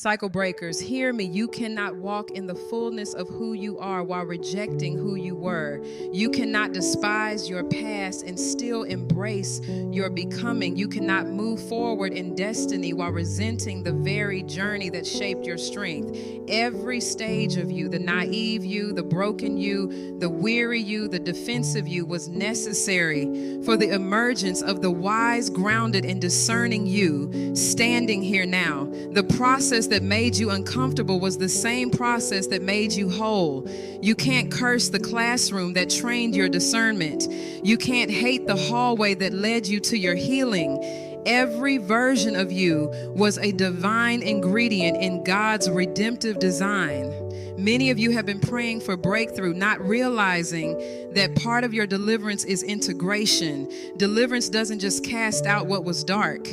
Cycle breakers, hear me. You cannot walk in the fullness of who you are while rejecting who you were. You cannot despise your past and still embrace your becoming. You cannot move forward in destiny while resenting the very journey that shaped your strength. Every stage of you, the naive you, the broken you, the weary you, the defensive you, was necessary for the emergence of the wise, grounded, and discerning you standing here now. The process that made you uncomfortable was the same process that made you whole. You can't curse the classroom that trained your discernment. You can't hate the hallway that led you to your healing. Every version of you was a divine ingredient in God's redemptive design. Many of you have been praying for breakthrough, not realizing that part of your deliverance is integration. Deliverance doesn't just cast out what was dark.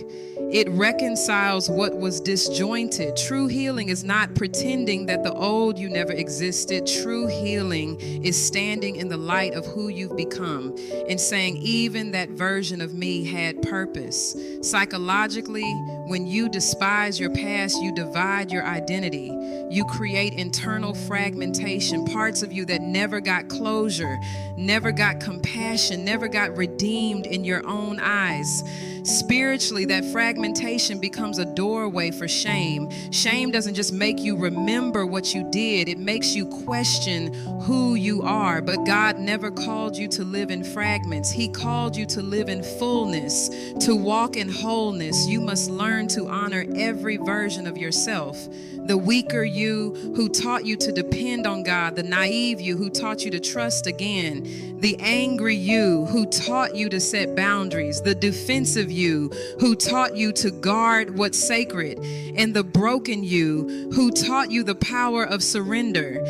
It reconciles what was disjointed. True healing is not pretending that the old you never existed. True healing is standing in the light of who you've become and saying, even that version of me had purpose. Psychologically, when you despise your past, you divide your identity. You create internal fragmentation, parts of you that never got closure, never got compassion, never got redeemed in your own eyes. Spiritually, that fragmentation becomes a doorway for shame. Shame doesn't just make you remember what you did, it makes you question who you are. But God never called you to live in fragments. He called you to live in fullness, to walk in wholeness. You must learn to honor every version of yourself. The weaker you who taught you to depend on God, the naive you who taught you to trust again, the angry you who taught you to set boundaries, the defensive you who taught you to guard what's sacred, and the broken you who taught you the power of surrender.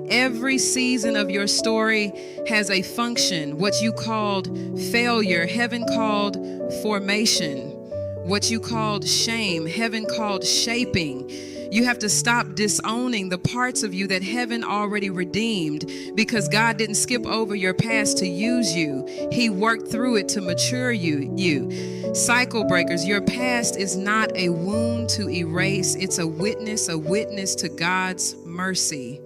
Every season of your story has a function. What you called failure, heaven called formation. What you called shame, heaven called shaping. You have to stop disowning the parts of you that heaven already redeemed, because God didn't skip over your past to use you. He worked through it to mature you. Cycle breakers, your past is not a wound to erase. It's a witness to God's mercy,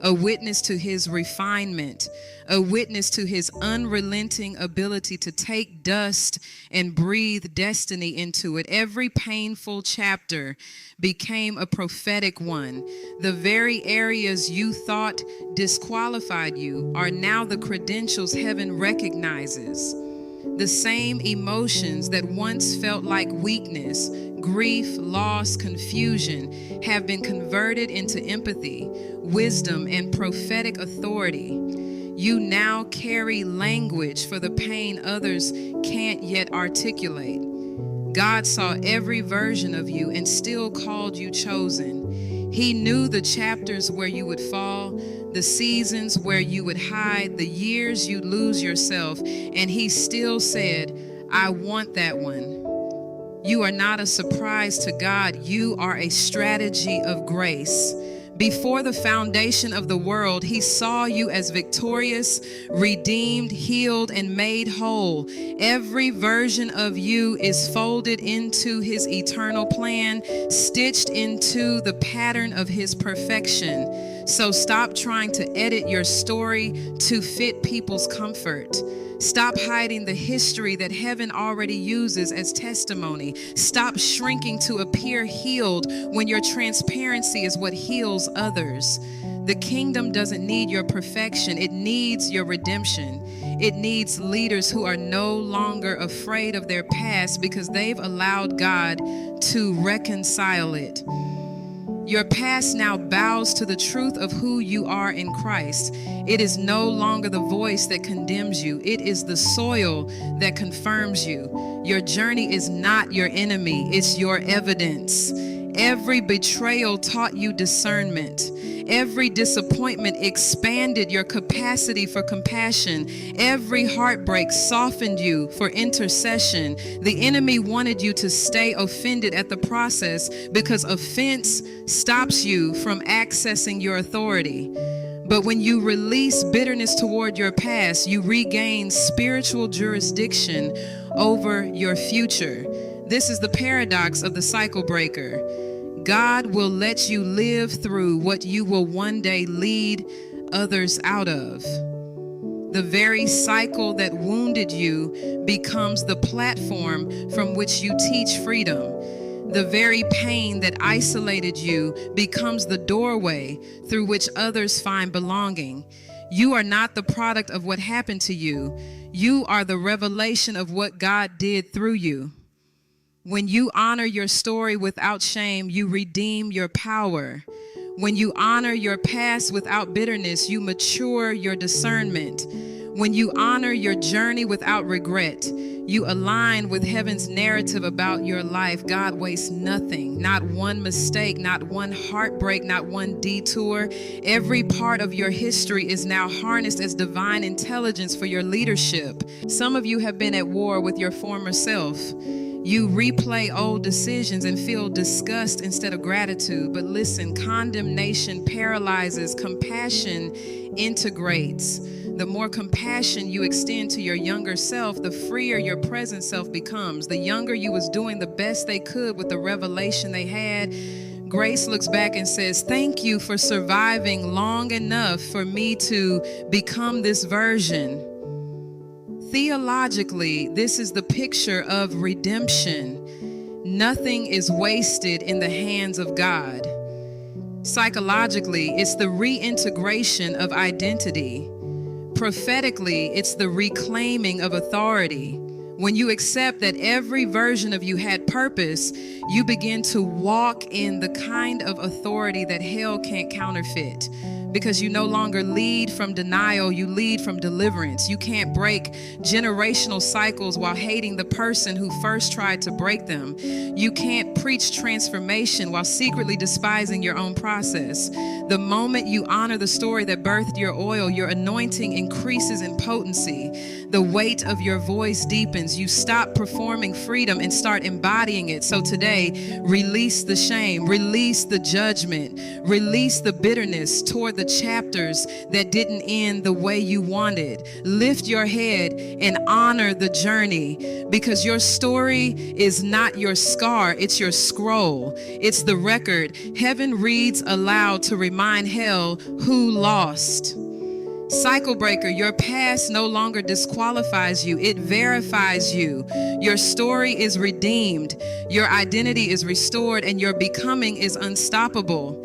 a witness to his refinement, a witness to his unrelenting ability to take dust and breathe destiny into it. Every painful chapter became a prophetic one. The very areas you thought disqualified you are now the credentials heaven recognizes. The same emotions that once felt like weakness, grief, loss, confusion, have been converted into empathy, wisdom, and prophetic authority. You now carry language for the pain others can't yet articulate. God saw every version of you and still called you chosen. He knew the chapters where you would fall, the seasons where you would hide, the years you'd lose yourself, and he still said, I want that one. You are not a surprise to God. You are a strategy of grace. Before the foundation of the world, he saw you as victorious, redeemed, healed, and made whole. Every version of you is folded into his eternal plan, stitched into the pattern of his perfection. So stop trying to edit your story to fit people's comfort. Stop hiding the history that heaven already uses as testimony. Stop shrinking to appear healed when your transparency is what heals others. The kingdom doesn't need your perfection. It needs your redemption. It needs leaders who are no longer afraid of their past because they've allowed God to reconcile it. Your past now bows to the truth of who you are in Christ. It is no longer the voice that condemns you. It is the soil that confirms you. Your journey is not your enemy. It's your evidence. Every betrayal taught you discernment. Every disappointment expanded your capacity for compassion. Every heartbreak softened you for intercession. The enemy wanted you to stay offended at the process because offense stops you from accessing your authority. But when you release bitterness toward your past, you regain spiritual jurisdiction over your future. This is the paradox of the cycle breaker. God will let you live through what you will one day lead others out of. The very cycle that wounded you becomes the platform from which you teach freedom. The very pain that isolated you becomes the doorway through which others find belonging. You are not the product of what happened to you. You are the revelation of what God did through you. When you honor your story without shame, you redeem your power. When you honor your past without bitterness, you mature your discernment. When you honor your journey without regret, you align with heaven's narrative about your life. God wastes nothing, not one mistake, not one heartbreak, not one detour. Every part of your history is now harnessed as divine intelligence for your leadership. Some of you have been at war with your former self. You replay old decisions and feel disgust instead of gratitude. But listen, condemnation paralyzes, compassion integrates. The more compassion you extend to your younger self, the freer your present self becomes. The younger you was doing the best they could with the revelation they had. Grace looks back and says, thank you for surviving long enough for me to become this version. Theologically, this is the picture of redemption. Nothing is wasted in the hands of God. Psychologically, it's the reintegration of identity. Prophetically, it's the reclaiming of authority. When you accept that every version of you had purpose, you begin to walk in the kind of authority that hell can't counterfeit. Because you no longer lead from denial, you lead from deliverance. You can't break generational cycles while hating the person who first tried to break them. You can't preach transformation while secretly despising your own process. The moment you honor the story that birthed your oil, your anointing increases in potency. The weight of your voice deepens. You stop performing freedom and start embodying it. So today, release the shame, release the judgment, release the bitterness toward the chapters that didn't end the way you wanted. Lift your head and honor the journey, because your story is not your scar, it's your scroll. It's the record heaven reads aloud to remind hell who lost. Cycle breaker, your past no longer disqualifies you, it verifies you. Your story is redeemed, your identity is restored, and your becoming is unstoppable.